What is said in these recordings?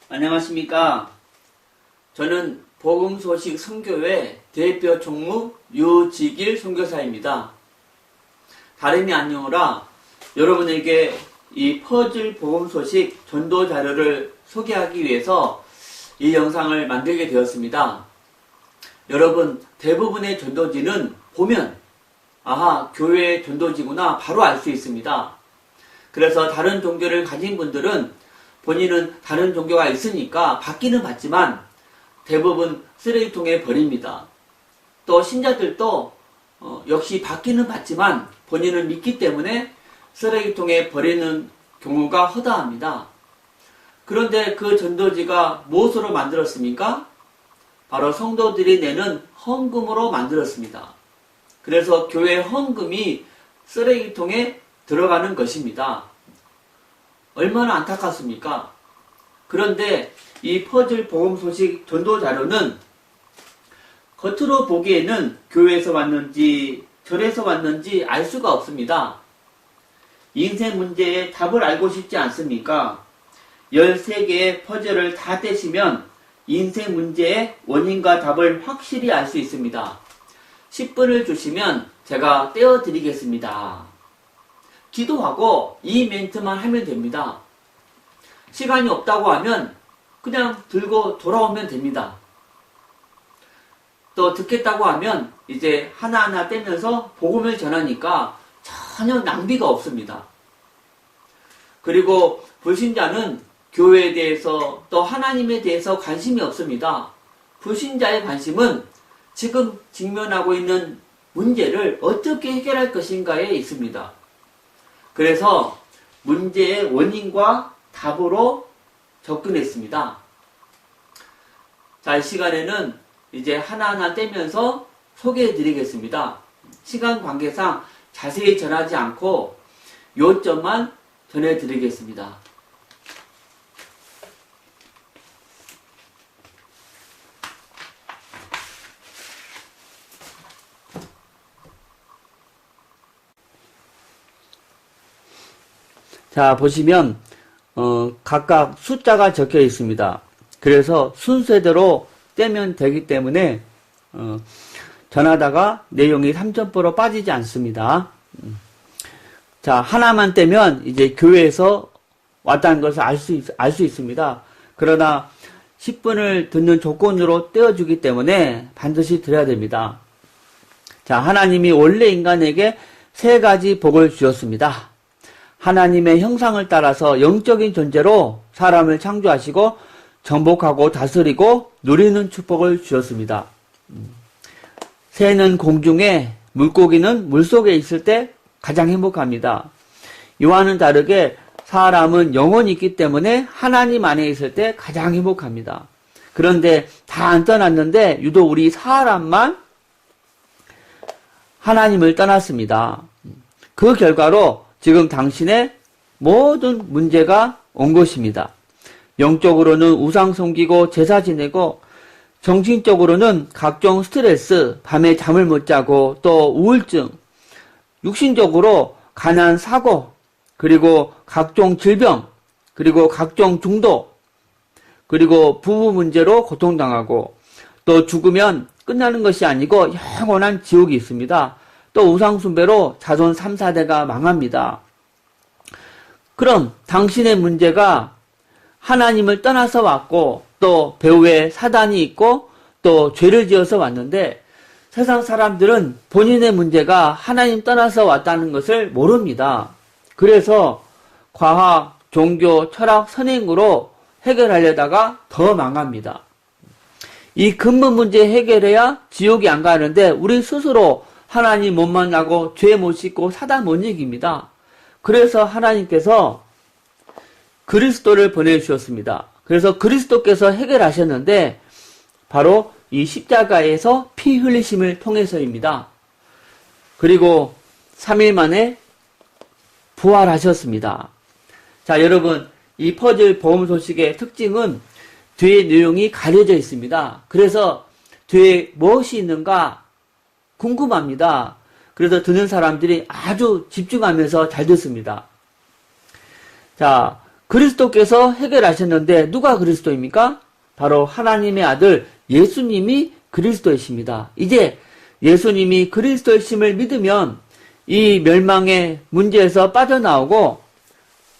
안녕하십니까. 저는 복음소식 선교회 대표 총무 유지길 선교사입니다. 다름이 아니오라 여러분에게 이 퍼즐 복음소식 전도 자료를 소개하기 위해서 이 영상을 만들게 되었습니다. 여러분, 대부분의 전도지는 보면 아하, 교회의 전도지구나 바로 알 수 있습니다. 그래서 다른 종교를 가진 분들은 본인은 다른 종교가 있으니까 받기는 받지만 대부분 쓰레기통에 버립니다. 또 신자들도 역시 받기는 받지만 본인은 믿기 때문에 쓰레기통에 버리는 경우가 허다합니다. 그런데 그 전도지가 무엇으로 만들었습니까? 바로 성도들이 내는 헌금으로 만들었습니다. 그래서 교회 헌금이 쓰레기통에 들어가는 것입니다. 얼마나 안타깝습니까? 그런데 이 퍼즐 복음 소식 전도 자료는 겉으로 보기에는 교회에서 왔는지 절에서 왔는지 알 수가 없습니다. 인생 문제의 답을 알고 싶지 않습니까? 13개의 퍼즐을 다 떼시면 인생 문제의 원인과 답을 확실히 알 수 있습니다. 10분을 주시면 제가 떼어드리겠습니다. 기도하고 이 멘트만 하면 됩니다. 시간이 없다고 하면 그냥 들고 돌아오면 됩니다. 또 듣겠다고 하면 이제 하나하나 떼면서 복음을 전하니까 전혀 낭비가 없습니다. 그리고 불신자는 교회에 대해서 또 하나님에 대해서 관심이 없습니다. 불신자의 관심은 지금 직면하고 있는 문제를 어떻게 해결할 것인가에 있습니다. 그래서 문제의 원인과 답으로 접근했습니다. 자, 이 시간에는 이제 하나하나 떼면서 소개해 드리겠습니다. 시간 관계상 자세히 전하지 않고 요점만 전해 드리겠습니다. 자, 보시면 각각 숫자가 적혀 있습니다. 그래서 순서대로 떼면 되기 때문에 전하다가 내용이 3점포로 빠지지 않습니다. 자, 하나만 떼면 이제 교회에서 왔다는 것을 알 수 있습니다. 그러나 10분을 듣는 조건으로 떼어주기 때문에 반드시 드려야 됩니다. 자, 하나님이 원래 인간에게 3가지 복을 주셨습니다. 하나님의 형상을 따라서 영적인 존재로 사람을 창조하시고 정복하고 다스리고 누리는 축복을 주셨습니다. 새는 공중에, 물고기는 물속에 있을 때 가장 행복합니다. 이와는 다르게 사람은 영혼이 있기 때문에 하나님 안에 있을 때 가장 행복합니다. 그런데 다 안 떠났는데 유독 우리 사람만 하나님을 떠났습니다. 그 결과로 지금 당신의 모든 문제가 온 것입니다. 영적으로는 우상 섬기고 제사 지내고 정신적으로는 각종 스트레스, 밤에 잠을 못 자고 또 우울증, 육신적으로 가난, 사고, 그리고 각종 질병, 그리고 각종 중독, 그리고 부부 문제로 고통당하고 또 죽으면 끝나는 것이 아니고 영원한 지옥이 있습니다. 또 우상숭배로 자손 3, 4대가 망합니다. 그럼 당신의 문제가 하나님을 떠나서 왔고 또 배후에 사단이 있고 또 죄를 지어서 왔는데 세상 사람들은 본인의 문제가 하나님 떠나서 왔다는 것을 모릅니다. 그래서 과학, 종교, 철학, 선행으로 해결하려다가 더 망합니다. 이 근본 문제 해결해야 지옥이 안 가는데 우리 스스로 하나님 못 만나고 죄 못 씻고 사단 못 이깁니다. 그래서 하나님께서 그리스도를 보내주셨습니다. 그래서 그리스도께서 해결하셨는데 바로 이 십자가에서 피 흘리심을 통해서입니다. 그리고 3일 만에 부활하셨습니다. 자, 여러분, 이 퍼즐 복음 소식의 특징은 뒤에 내용이 가려져 있습니다. 그래서 뒤에 무엇이 있는가 궁금합니다. 그래서 듣는 사람들이 아주 집중하면서 잘 듣습니다. 자, 그리스도께서 해결하셨는데 누가 그리스도입니까? 바로 하나님의 아들 예수님이 그리스도이십니다. 이제 예수님이 그리스도이심을 믿으면 이 멸망의 문제에서 빠져나오고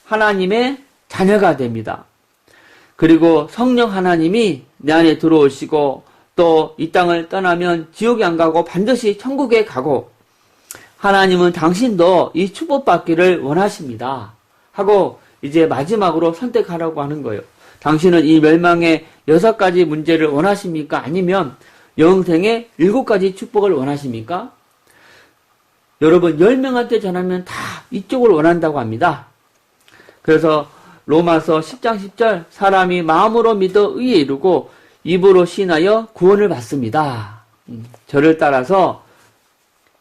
하나님의 자녀가 됩니다. 그리고 성령 하나님이 내 안에 들어오시고 또 이 땅을 떠나면 지옥에 안 가고 반드시 천국에 가고 하나님은 당신도 이 축복받기를 원하십니다. 하고 이제 마지막으로 선택하라고 하는 거예요. 당신은 이 멸망의 6가지 문제를 원하십니까? 아니면 영생의 7가지 축복을 원하십니까? 여러분 10명한테 전하면 다 이쪽을 원한다고 합니다. 그래서 로마서 10장 10절 사람이 마음으로 믿어 의에 이르고 입으로 시인하여 구원을 받습니다. 저를 따라서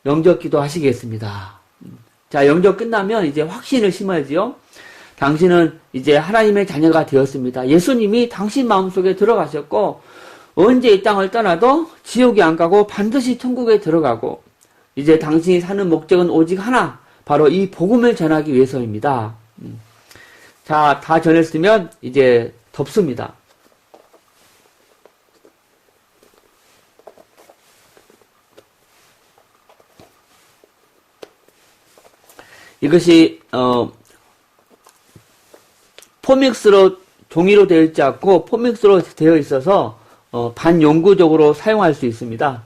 영접기도 하시겠습니다. 자, 영접 끝나면 이제 확신을 심어야지요. 당신은 이제 하나님의 자녀가 되었습니다. 예수님이 당신 마음속에 들어가셨고 언제 이 땅을 떠나도 지옥에 안 가고 반드시 천국에 들어가고 이제 당신이 사는 목적은 오직 하나, 바로 이 복음을 전하기 위해서입니다. 자, 다 전했으면 이제 덮습니다. 이것이 포믹스로 종이로 되어 있지 않고 포믹스로 되어 있어서 반영구적으로 사용할 수 있습니다.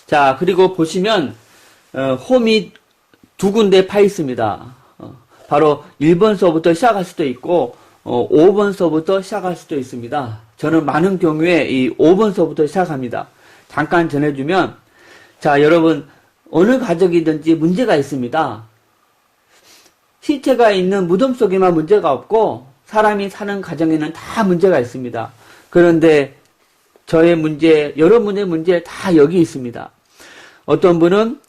자, 그리고 보시면 홈이 2군데 파 있습니다. 바로 1번서부터 시작할 수도 있고 5번서부터 시작할 수도 있습니다. 저는 많은 경우에 이 5번서부터 시작합니다. 잠깐 전해주면, 자, 여러분 어느 가족이든지 문제가 있습니다. 시체가 있는 무덤 속에만 문제가 없고 사람이 사는 가정에는 다 문제가 있습니다. 그런데 저의 문제, 여러분의 문제 다 여기 있습니다. 어떤 분은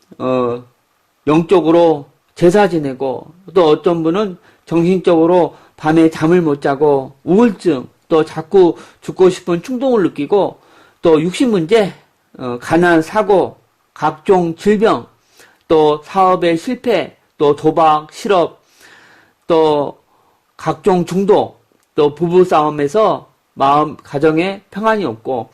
영적으로 제사 지내고, 또 어떤 분은 정신적으로 밤에 잠을 못 자고 우울증, 또 자꾸 죽고 싶은 충동을 느끼고, 또 육신 문제, 가난, 사고, 각종 질병, 또 사업의 실패, 또 도박, 실업, 또 각종 중독, 또 부부싸움에서 마음, 가정에 평안이 없고,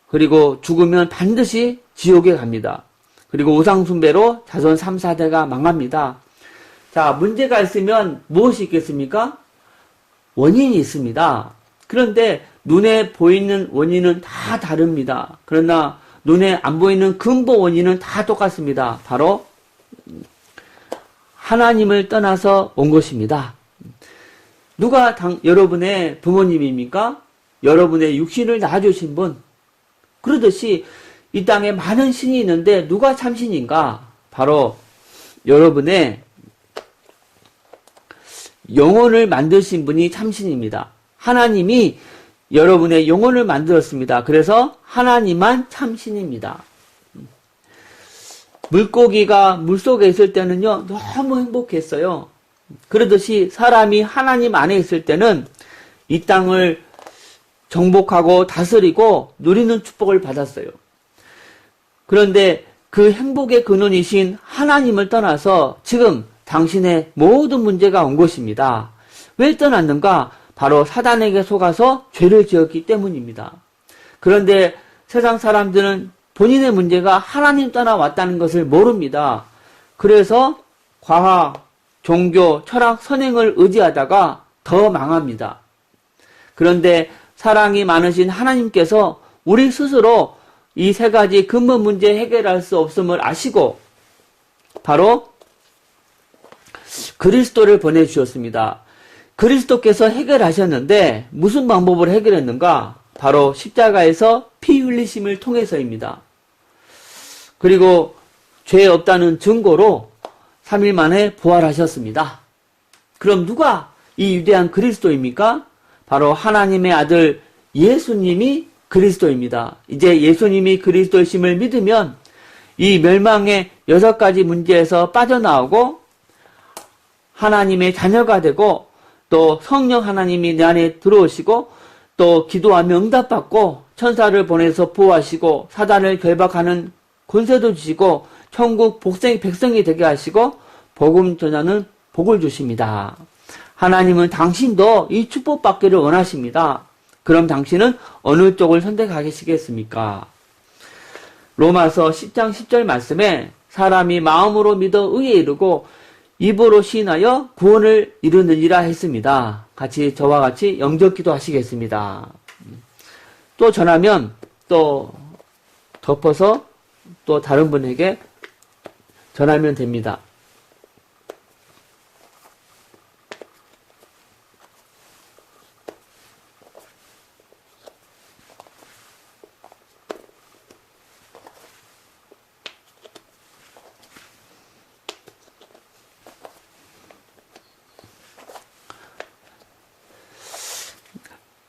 그리고 죽으면 반드시 지옥에 갑니다. 그리고 우상숭배로 자손 3, 4대가 망합니다. 자, 문제가 있으면 무엇이 있겠습니까? 원인이 있습니다. 그런데 눈에 보이는 원인은 다 다릅니다. 그러나 눈에 안 보이는 근본 원인은 다 똑같습니다. 바로 하나님을 떠나서 온 것입니다. 누가 여러분의 부모님입니까? 여러분의 육신을 낳아주신 분. 그러듯이 이 땅에 많은 신이 있는데 누가 참신인가? 바로 여러분의 영혼을 만드신 분이 참신입니다. 하나님이 여러분의 영혼을 만들었습니다. 그래서 하나님만 참신입니다. 물고기가 물속에 있을 때는요, 너무 행복했어요. 그러듯이 사람이 하나님 안에 있을 때는 이 땅을 정복하고 다스리고 누리는 축복을 받았어요. 그런데 그 행복의 근원이신 하나님을 떠나서 지금 당신의 모든 문제가 온 것입니다. 왜 떠났는가? 바로 사단에게 속아서 죄를 지었기 때문입니다. 그런데 세상 사람들은 본인의 문제가 하나님 떠나왔다는 것을 모릅니다. 그래서 과학, 종교, 철학, 선행을 의지하다가 더 망합니다. 그런데 사랑이 많으신 하나님께서 우리 스스로 이 3가지 근본 문제 해결할 수 없음을 아시고 바로 그리스도를 보내주셨습니다. 그리스도께서 해결하셨는데 무슨 방법으로 해결했는가? 바로 십자가에서 피 흘리심을 통해서입니다. 그리고 죄 없다는 증거로 3일 만에 부활하셨습니다. 그럼 누가 이 위대한 그리스도입니까? 바로 하나님의 아들 예수님이 그리스도입니다. 이제 예수님이 그리스도이심을 믿으면 이 멸망의 6가지 문제에서 빠져나오고 하나님의 자녀가 되고 또 성령 하나님이 내 안에 들어오시고 또 기도하며 응답받고 천사를 보내서 보호하시고 사단을 결박하는 권세도 주시고 천국 백성이 되게 하시고 복음 전하는 복을 주십니다. 하나님은 당신도 이 축복받기를 원하십니다. 그럼 당신은 어느 쪽을 선택하시겠습니까? 로마서 10장 10절 말씀에 사람이 마음으로 믿어 의에 이르고 입으로 시인하여 구원을 이루느니라 했습니다. 같이 저와 같이 영접기도 하시겠습니다. 또 전하면 또 덮어서 또 다른 분에게 전하면 됩니다.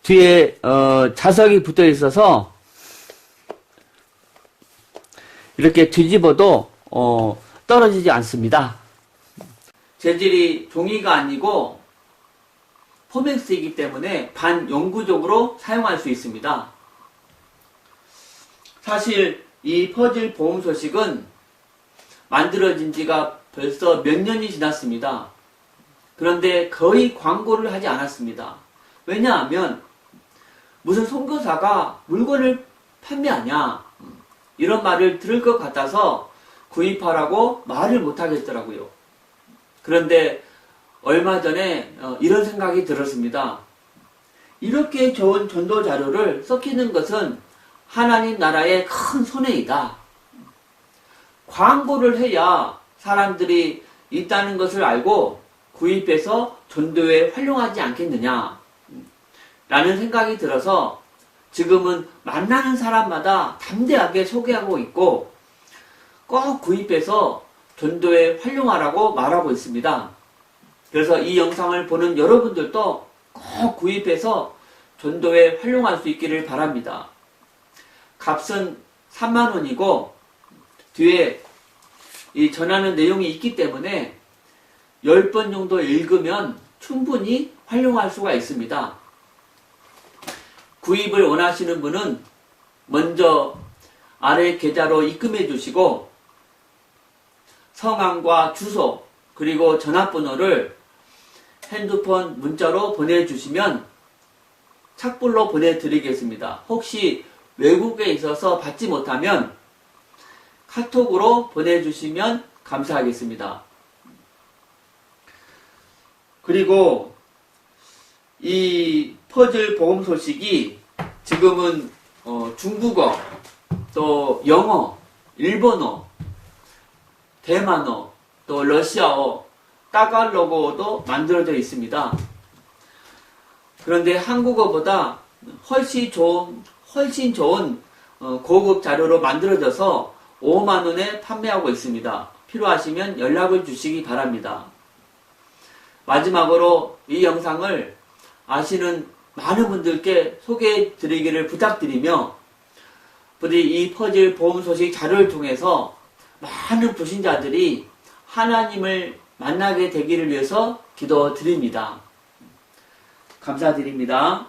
뒤에 자석이 붙어 있어서 이렇게 뒤집어도 떨어지지 않습니다. 재질이 종이가 아니고 포맥스이기 때문에 반영구적으로 사용할 수 있습니다. 사실 이 퍼즐 보험 소식은 만들어진 지가 벌써 몇 년이 지났습니다. 그런데 거의 광고를 하지 않았습니다. 왜냐하면 무슨 선교사가 물건을 판매하냐 이런 말을 들을 것 같아서 구입하라고 말을 못하겠더라고요. 그런데 얼마 전에 이런 생각이 들었습니다. 이렇게 좋은 전도 자료를 썩히는 것은 하나님 나라의 큰 손해이다. 광고를 해야 사람들이 있다는 것을 알고 구입해서 전도에 활용하지 않겠느냐 라는 생각이 들어서 지금은 만나는 사람마다 담대하게 소개하고 있고 꼭 구입해서 전도에 활용하라고 말하고 있습니다. 그래서 이 영상을 보는 여러분들도 꼭 구입해서 전도에 활용할 수 있기를 바랍니다. 값은 3만원이고 뒤에 이 전하는 내용이 있기 때문에 10번 정도 읽으면 충분히 활용할 수가 있습니다. 구입을 원하시는 분은 먼저 아래 계좌로 입금해 주시고 성함과 주소 그리고 전화번호를 핸드폰 문자로 보내주시면 착불로 보내드리겠습니다. 혹시 외국에 있어서 받지 못하면 카톡으로 보내주시면 감사하겠습니다. 그리고 이 퍼즐 복음 소식이 지금은 중국어, 또 영어, 일본어, 대만어, 또 러시아어, 따갈로그어도 만들어져 있습니다. 그런데 한국어보다 훨씬 좋은 고급 자료로 만들어져서 5만원에 판매하고 있습니다. 필요하시면 연락을 주시기 바랍니다. 마지막으로 이 영상을 아시는 많은 분들께 소개해 드리기를 부탁드리며 부디 이 퍼즐 보험 소식 자료를 통해서 많은 불신자들이 하나님을 만나게 되기를 위해서 기도드립니다. 감사드립니다.